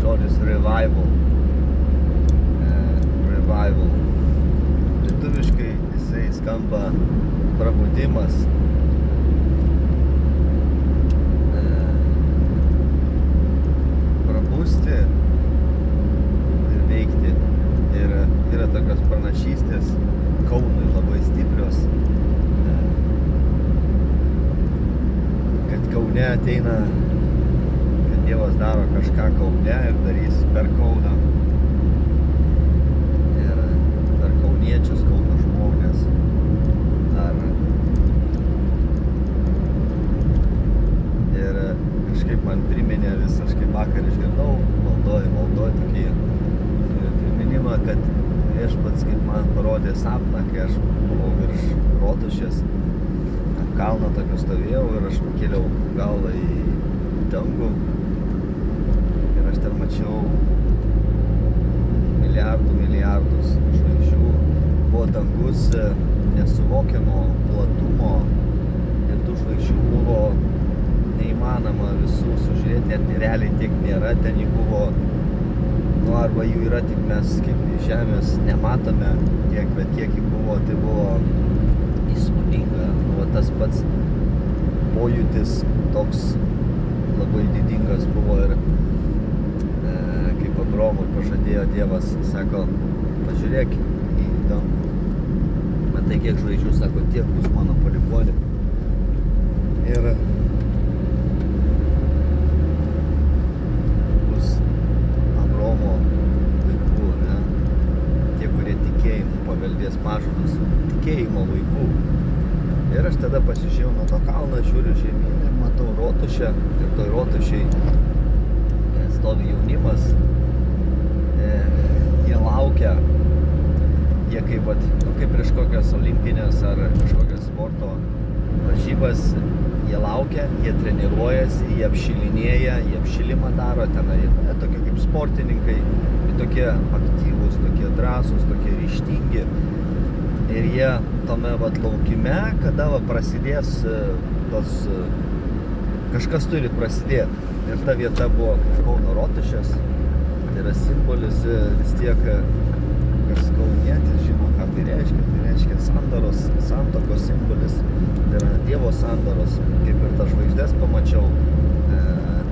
žodis revival. Revival. Lietuviškai jisai skamba prabudimas. Prabusti ir veikti. Ir yra tokios pranašystės Kaunui labai stiprios, kad Kaune ateina, kad Dievas daro kažką Kaune ir darys per Kauną ir per kauniečius, Kauno žmonės. Ir kažkaip man priminė vis, aš kaip vakar išgirdau maldoj tokį priminimą, kad viešpats kaip man parodė sapną, kai aš buvau virš rotušės, ant kalno tokio stovėjau ir aš pakėliau galvą į dangų ir aš ten mačiau milijardus žvaigždžių. Buvo dangus nesuvokiamo platumo ir tų žvaigždžių buvo neįmanoma visų sužiūrėti, net realiai tiek nėra, ten jų buvo, arba jų yra, tik mes kaip iš žemės nematome tiek, bet kiek jų buvo, tai buvo įspūdinga. Tas pats pojūtis toks labai didingas buvo ir kaip Abraomui pažadėjo Dievas, sako, pažiūrėk į dangų, matai kiek žvaigždžių, sako, tiek bus mano palikuonių. Ir bus Abraomo vaikų, ne? Tie, kurie tikėjimu paveldės pažadus, tikėjimo vaikų. Ir aš tada pasižiūrėjau nuo to kalno, žiūriu žemyn ir matau rotušę. Ir toj rotušiai stovi jaunimas. Jie laukia. Jie kaip prieš kokias olimpinės ar kažkokias sporto varžybas. Jie laukia, jie treniruojasi, jie apšilinėja, jie apšilimą daro tenai. Tokie kaip sportininkai, tokie aktyvūs, tokie drąsūs, tokie ryžtingi. Ir jie tome laukime, kada prasidės kažkas turi prasidėti. Ir ta vieta buvo Kauno rotušės. Tai yra simbolis vis tiek, kas kaunietis žino, ką tai reiškia. Tai reiškia santuokos simbolis. Tai yra Dievo sandoros, kaip ir tas žvaigždės pamačiau.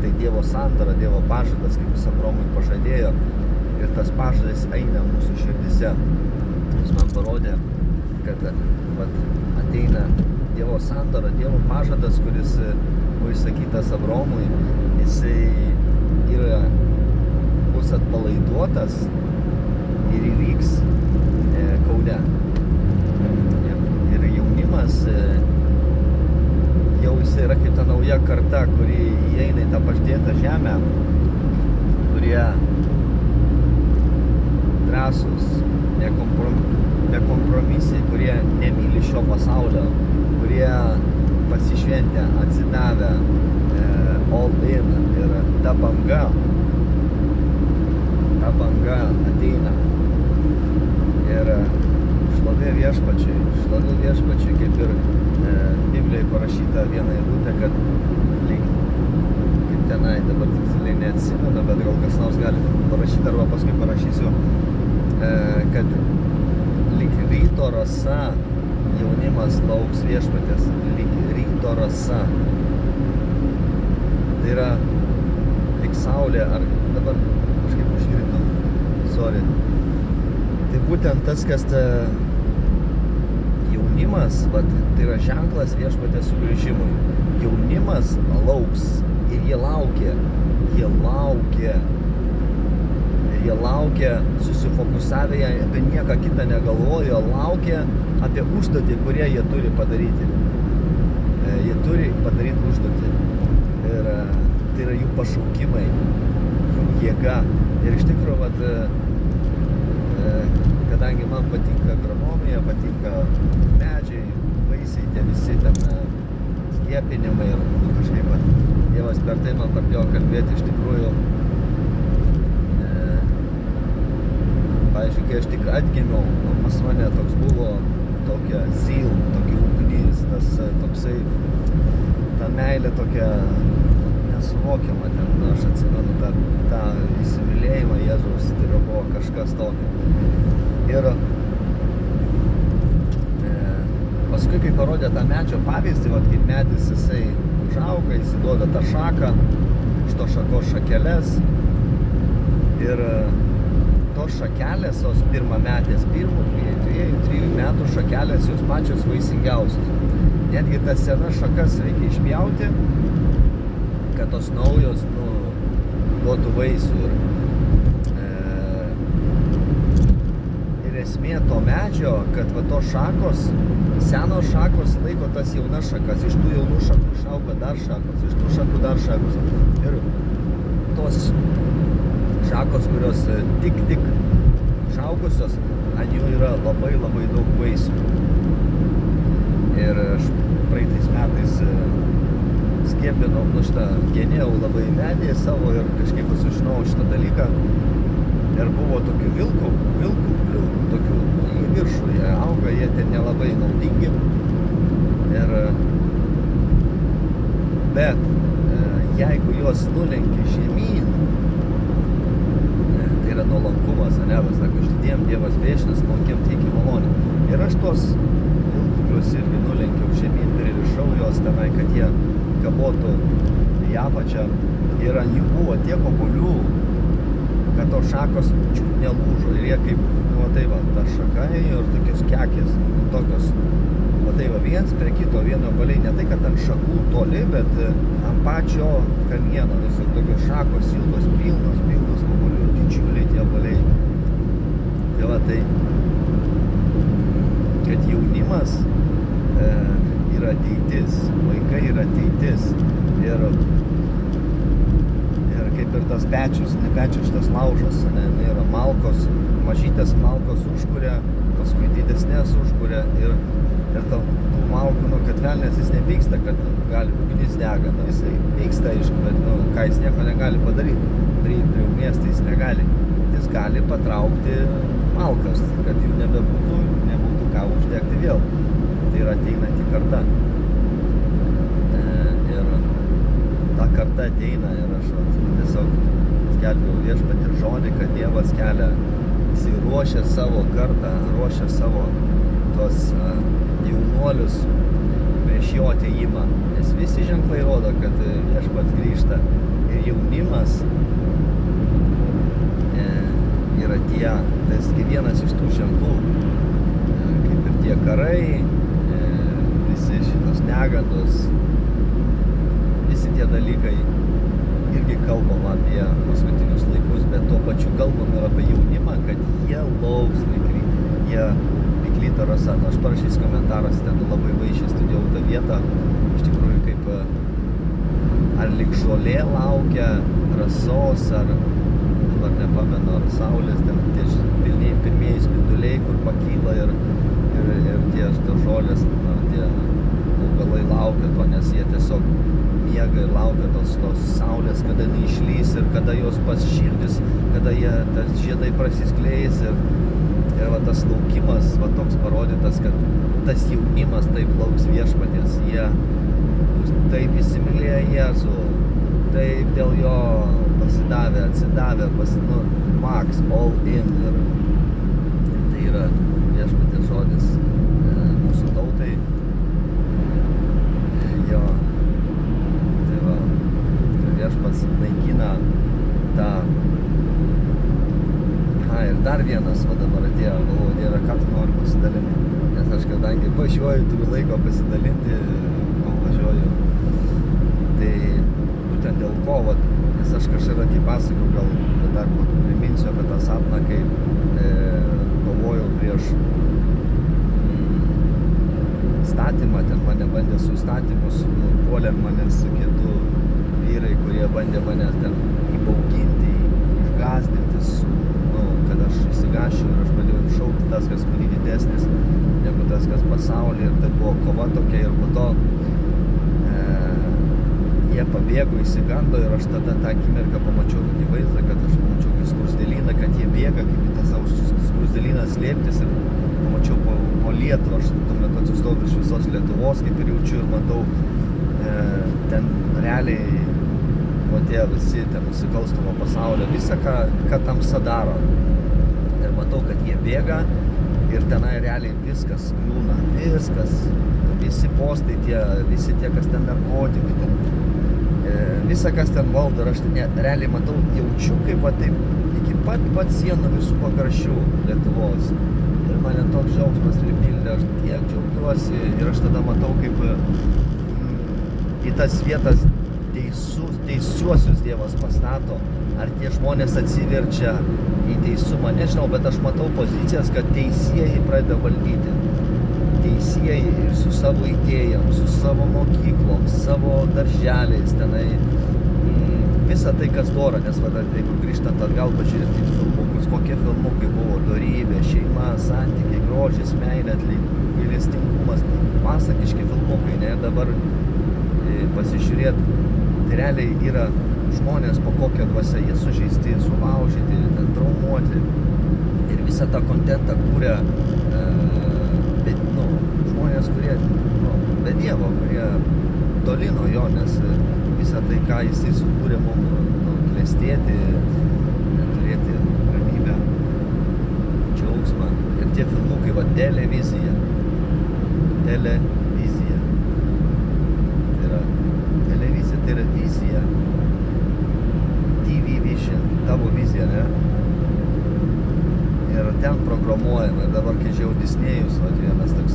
Tai Dievo sandora, Dievo pažadas, kaip jis Abraomui pažadėjo. Ir tas pažadas eina mūsų širdise. Jis man parodė, kad ateina Dievo sandora, Dievo pažadas, kuris buvo išsakytas Abraomui, jisai bus atpalaiduotas ir įvyks Kaune. Ir jaunimas jau jisai yra kaip ta nauja karta, kuri įeina į tą pažadėtą žemę, kurie drąsūs, nekompromisiai, kurie nemyli šio pasaulio, kurie pasišventę, atsidavę, all in. Ir ta banga ateina. Ir šlovė viešpačiui, kaip ir Biblijoje parašyta viena eilutė, kad kaip tenai, dabar tiksliai neatsimenu, bet gal kas nors gali parašyti arba paskui parašysiu, kad lyg ryto rasa jaunimas lauks viešpatės, lyg ryto rasa. Tai yra lyg saulė, ar dabar kažkaip užkrito, sorry. Tai būtent tas, kas jaunimas, tai yra ženklas viešpatės sugrįžimui. Jaunimas lauks ir jie laukia, susifokusavę, apie nieką kitą negalvojo, laukia apie užduotį, kurie jie turi padaryti. Jie turi padaryti užduotį. Ir tai yra jų pašaukimai, jų jėga. Ir iš tikrųjų, kadangi man patinka agronomija, patinka medžiai, vaisiai, tie visi ten skiepinimai ir kažkaip Dievas per tai man pradėjo kalbėti iš tikrųjų. Pavyzdžiui, kai aš tik atgimiau, pas mane toks buvo tokia tokia ugnis, tas toksai, ta meilė tokia nesuvokiama ten, aš atsimenu tą kažkas tokio. Ir paskui, kai parodė tą medžio pavyzdį, vat, kaip medis jisai užauga, jisai duoda tą šaką, iš to šakos šakeles ir tos šakelės, tos pirmametės, 1-2-3 metų šakelės, jos pačios vaisingiausios. Netgi tas senas šakas reikia išpjauti, kad tos naujos duotų vaisių. Ir esmė to medžio, kad va tos šakos, senos šakos laiko tas jaunas šakas, iš tų jaunų šakų išauga dar šakos, iš tų šakų dar šakos. Ir tos šakos, kurios tik išaugusios, ant jų yra labai daug vaisių. Ir aš praeitais metais skiepinau, genėjau labai medį savo ir kažkaip sužinojau šitą dalyką. Ir buvo tokių vilkų, tokių į viršų, jie auga, jie ten nelabai naudingi. Bet jeigu juos nulenki žemyn, tai yra nuolankumas, sako, išdidiem Dievas viešinas, nuolankiem teikia malonę. Ir aš tuos vilkuklius irgi nulenkiau žemyn, pririšau juos tenai, kad jie kabotų į apačią. Ir ant jų buvo tiek obuolių, kad tos šakos čiut nelūžo. Ir jie kaip, ta šaka ir tokios kekės, tokios. Viens prie kito, vieno oboliai, ne tai, kad ant šakų toli, bet ant pačio kamieno. Visur tokios šakos ilgos, pilnos obolių, didžiuliai tie oboliai. Tai kad jaunimas yra ateitis, vaikai yra ateitis. Ir kaip ir tas pečius, ne pečius, šitas laužas, yra malkos, mažytės malkos užkuria, paskui didesnės užkuria ir tų malkų, kad velnės jis nepyksta, kad gali ugnis dega. Jisai pyksta, aišku, bet ką jis nieko negali padaryti. Prie ugnies tai jis negali. Jis gali patraukti malkas, kad jų nebūtų ką uždegti vėl. Tai yra ateinanti karta. Ir ta karta ateina ir aš tiesiog skelbiau viešpatį žodį, kad Dievas kelia, jisai ruošia savo kartą, ruošia savo tos jaunuolius prieš jo atėjimą, nes visi ženklai rodo, kad viešpats grįžta ir jaunimas yra tai vienas iš tų ženklų, kaip ir tie karai, visi šitos negandos, visi tie dalykai irgi kalbam apie paskutinius laikus, bet tuo pačiu kalbam ir apie jaunimą, kad jie lauks jie Klyto rasa. Aš parašysiu komentaras, ten labai vaizdžiai studijavau tą vietą. Iš tikrųjų, kaip ar lyg žolė laukia rasos, ar dabar nepamenu, ar saulės, ten tie pirmieji spinduliai, kur pakyla ir tie žolės, tie augalai laukia to, nes jie tiesiog miega ir laukia tos saulės, kada jinai išlys ir kada jos pašildys, kada tas žiedai prasiskleis ir tas laukimas toks parodytas, kad tas jaunimas taip lauks viešpaties, jie bus taip įsimylėję Jėzų, taip dėl jo pasidavę, atsidavę, max, all in. Ir tai yra viešpaties žodis mūsų tautai. Jo, tai viešpats naikina tą. Ir dar vienas dabar atėjo, galvoju, Dieve, ką tu nori pasidalinti, nes aš kadangi važiuoju, turiu laiko pasidalinti, kol važiuoju, tai būtent dėl ko, nes aš kažkada, kaip pasakau, gal dar priminsiu apie tą sapną, kai kovojau prieš statymą, ten mane bandė su statymus, puolė mane su kitų vyrai, kurie bandė mane ten įbauginti, išgąsdinti, kad aš įsigašiu ir aš pradėjau šaukti tas, kas man didesnis negu tas, kas pasaulyje. Ir tai buvo kova tokia ir po to jie pabėgo, įsigando ir aš tada tą akimirką pamačiau tokį vaizdą, kad aš pamačiau kaip skruzdėlyną, kad jie bėga kaip į tą savo skruzdėlyną slėptis ir pamačiau po Lietuvą. Aš tuo metu atsistojau iš visos Lietuvos, kaip ir jaučiu ir matau ten realiai tie visi ten nusikalstamo pasaulio, visą, ką tamsa daro. ir matau, kad jie bėga ir tenai realiai viskas kliūna, visi postai tie, visi tie, kas ten narkotikai, ten, visa, kas ten valdo, ir aš realiai matau, jaučiu kaip va taip, iki pat sienų visų pakraščių Lietuvos. Ir mane toks džiaugsmas pripildė, aš tiek džiaugiuosi ir aš tada matau, kaip į tas vietas teisiuosius Dievas pastato, ar tie žmonės atsiverčia į teisumą, nežinau, bet aš matau pozicijas, kad teisieji pradeda valdyti. Teisieji ir su savo idėjom, su savo mokyklom, savo darželiais, tenai visa tai, kas dora, nes jeigu grįžtant atgal pažiūrėti į filmukus, kokie filmukai buvo, dorybė, šeima, santykiai, grožis, meilė, gailestingumas, pasakiški filmukai, ne, dabar pasižiūrėti, tai realiai yra žmonės po kokią dvasią, jie sužeisti, sulaužyti, traumuoti ir visą tą kontentą kūrė žmonės, kurie be Dievo, kurie toli nuo jo, nes visą tai, ką jisai sukūrė mums klestėti, turėti ramybę, džiaugsmą. Ir tie filmukai, televizija. Tai yra televizija, tai yra vizija. TV Vision, tavo vizija, ne? Ir ten programuojama. Ir dabar, kai žiūrėjau Disnėjus, vienas toks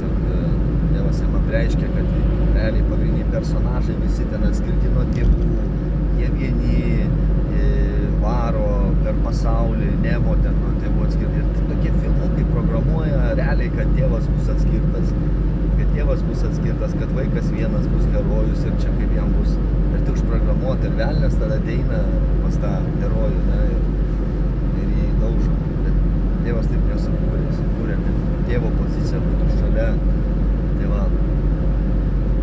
Dievas jam apreiškė, kad realiai pagrindiniai personažai visi ten atskirti nuo tėvų, jie vieni varo per pasaulį, Nemo ten nuo tėvų atskirti. Ir tokie filmukai programuoja realiai, kad Dievas bus atskirtas, kad vaikas vienas bus herojus ir čia kaip jam bus. Ir tai užprogramuota ir velnias tada ateina pas tą herojų, ne, ir jį daužo. Bet Dievas taip nesukūrė, jis sukūrė, kad tėvo pozicija būtų šalia. Tai va,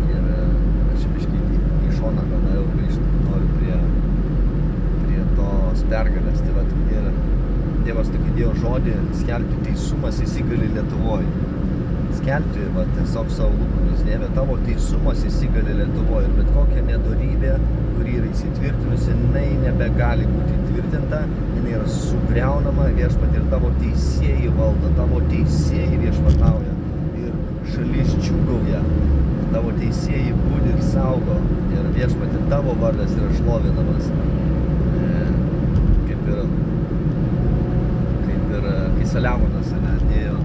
ir aš biškį į šoną gal jau grįžti noriu prie tos pergalės. Tai va, ir Dievas tokį dėjo žodį, skelbti teisumas įsigali Lietuvoje. Skelbti, va, tiesiog savo lūpomis, Dieve, tavo teisumas įsigali Lietuvoje. Ir bet kokia nedorybė, kuri yra įsitvirtinusi, jinai nebegali būti įtvirtinta, jinai yra sugriaunama, Viešpatie, ir tavo teisėjai valdo, tavo teisėjai viešpatauja. Šalis džiūgauja, tavo teisėjai budi ir saugo ir Viešpatie, tavo vardas yra šlovinamas. Kaip ir kai Saliamonas atėjo,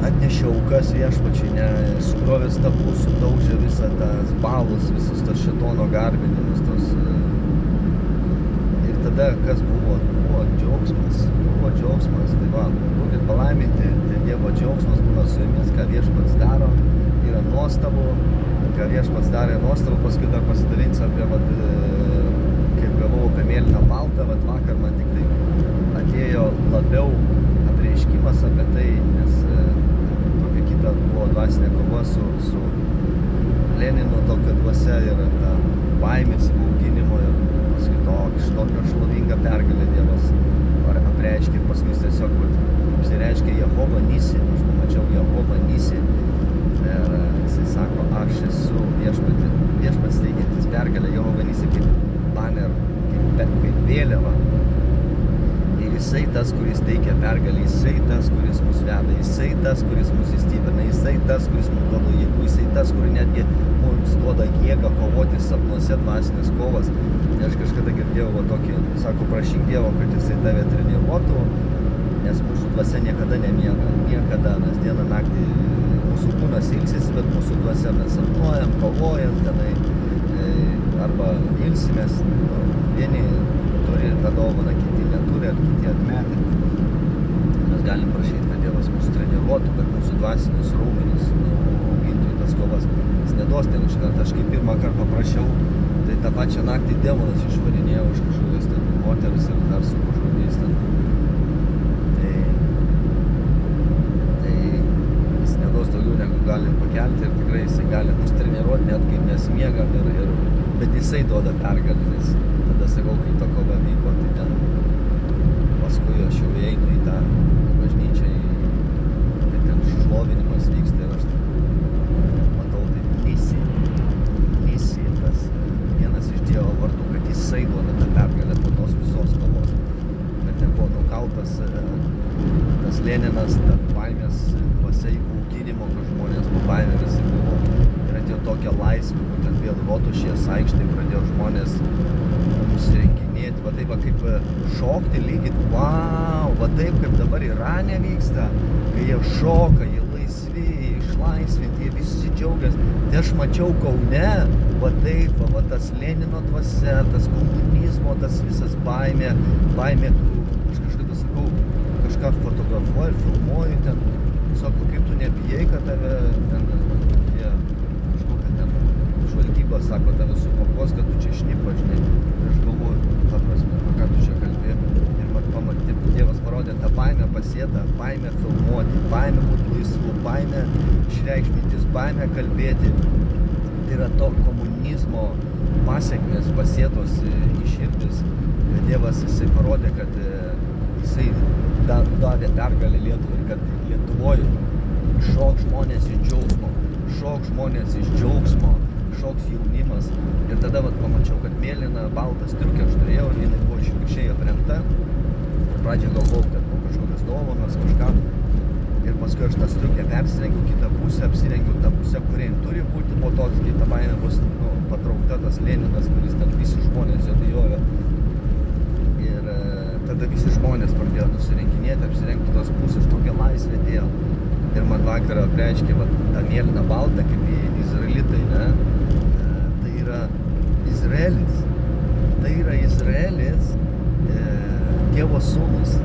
atnešė aukas Viešpačiui, sugrovė stabus, sudaužė visą tas balus, visus tos šėtono garbinimus, ir tada kas buvo? Buvo džiaugsmas, tai va, būkit palaiminti, tai Dievo džiaugsmas būna su jumis, ką Viešpats daro, yra nuostabu, ką Viešpats darė nuostabu, paskui dar pasidalinsiu apie, kaip gavau apie mėlyną baltą, vakar man tik tai atėjo labiau apreiškimas apie tai, nes tokia kita buvo dvasinė kova su Lenino tokia dvasia ir ta baimės bauginimo ir paskui tokia šlovinga pergalė Dievas apreiškė ir paskui jis tiesiog apsireiškė Jehova Nisi, aš pamačiau Jehova Nisi ir jisai sako, aš esu viešpats teigiantis pergalę, Jehova Nisi kaip banner, kaip vėliava. Ir jisai tas, kuris teikia pergalę, jisai tas, kuris mus veda, jisai tas, kuris mus įstiprina, jisai tas, kuris mums duoda jėgų, jisai tas, kuris netgi mums duoda jėgą kovoti sapnuose dvasinės kovas. Ir aš kažkada girdėjau tokį, sako, prašyk Dievo, kad jisai tave treniruotų, nes mūsų dvasia niekada nemiega, niekada, mes dieną naktį, mūsų kūnas ilsisi, bet mūsų dvasia mes sapnuojam, kovojam tenai, arba ilsimės, vieni turi tą dovaną, kiti neturi, ar kiti atmetė. Mes galim prašyti, kad Dievas mūsų treniruotų, kad mūsų dvasinius raumenis augintų į tas kovas. Jis neduos ten iš karto, aš kaip pirmą kartą paprašiau, tai tą pačią naktį demonas išvarinėjau iš kažkokios ten moteris ir dar su kažkokiais ten. Tai jis neduos daugiau negu gali pakelti ir tikrai jisai gali mus treniruoti, net kaip mes miegam, bet jisai duoda pergalę, nes tada sakau, kai ta kova vyko, tai ten paskui aš jau einu į tą bažnyčią, tai ten šlovinimas vyksta ir aš matau taip Nisi, tas vienas iš Dievo vardų, kad jisai duoda tą pergalę po tos visos kovos, kad nebuvo nukautas tas Leninas, ta baimės dvasia įbauginimo, kad žmonės po baimę visi buvo. Ir atėjo tokia laisvė, būtent vėl Rotušės aikštėje pradėjo žmonės nusirenginėti, va taip va kaip šokti lygit, wow, va taip kaip dabar Irane vyksta, kai jie šoka, jie laisvi, jie išlaisvinti, jie visi džiaugiasi. Tai aš mačiau Kaune, va taip, va tas Lenino dvasia, tas komunizmo, tas visas baimė, aš kažkada sakau, kažką fotografuoju, filmuoju ten, sako, kaip tu nebijai, kad tave ten, kažkokia ten žvalgyba, sako, tave supakuos, kad tu čia šnipa, žinai. Ir aš galvoju, ta prasme, ką tu čia kalbė. Ir man pamatė, Dievas parodė tą baimę pasėtą, baimę filmuoti, baimę būti laisvu, baimę išreikšmintis, baimę kalbėti. Tai yra to komunizmo pasiekmės pasėtos į širdis. Dievas jisai parodė, kad jisai davė pergalę Lietuvai ir kad Lietuvoje šok žmonės iš džiaugsmo, šok žmonės iš džiaugsmo, šoks jaunimas. Ir tada vat pamačiau, kad mėlyna, balta striukė aš turėjau ir jinai buvo išvirkščiai aprengta. Ir pradžią galvojau, kad buvo kažkokios dovanos, kažką. Ir paskui aš tą striukę persirengiau, kitą pusę apsirengiau, tą pusę, kuriai turi būti, po to kita baimė bus patraukta tas Leninas, kuris ten visi žmonės jo bijojo. Ir tada visi žmonės pradėjo nusirenginėti, apsirengti tos pusės, tokia laisvė atėjo. Ir man vakarą apreiškė tą mėlyną baltą, kaip izraelitai, ne? Tai yra Izraelis. Tai yra Izraelis, Dievo sūnus.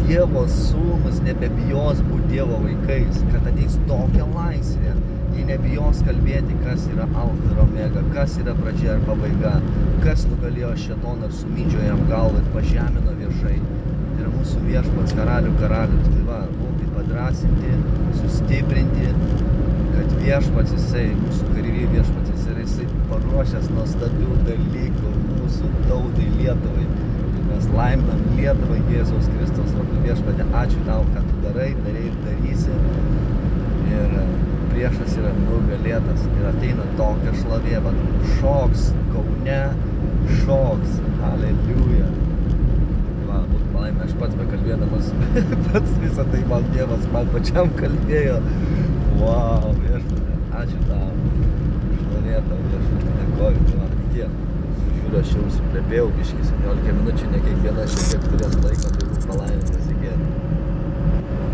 Dievo sūnus nebebijos būti Dievo vaikais, kad ateis tokia laisvė. Jie nebijos kalbėti, kas yra alfa ir omega, kas yra pradžia ir pabaiga, kas nugalėjo šėtoną ir sumydžiojo jam galvą ir pažemino viešai. Tai yra mūsų viešpats karalių karalius. Tai va, būkit padrasinti, sustiprinti, kad viešpats jisai, mūsų kareiviai viešpats jisai paruošęs nuostabių dalykų mūsų tautai Lietuvai. Mes laiminam Lietuvą Jėzaus Kristaus vardu. Viešpatie, ačiū tau, ką tu darai ir darysi. Ir priešas yra nugalėtas ir ateina tokia šlovė, šoks Kaune, šoks, haleliuja. Va, būtų palaimė, aš pats bekalbėdamas, pats visą tai man Dievas man pačiam kalbėjo. Wow, viešpatie, ačiū tau, šlovė tau, viešpatie, dėkoju, tai man tiek. Žiūriu, aš jau suplepėjau biškį 17 minučių, ne kiekviena šiek tiek turės laiko, tai bus palaimintas įgėti.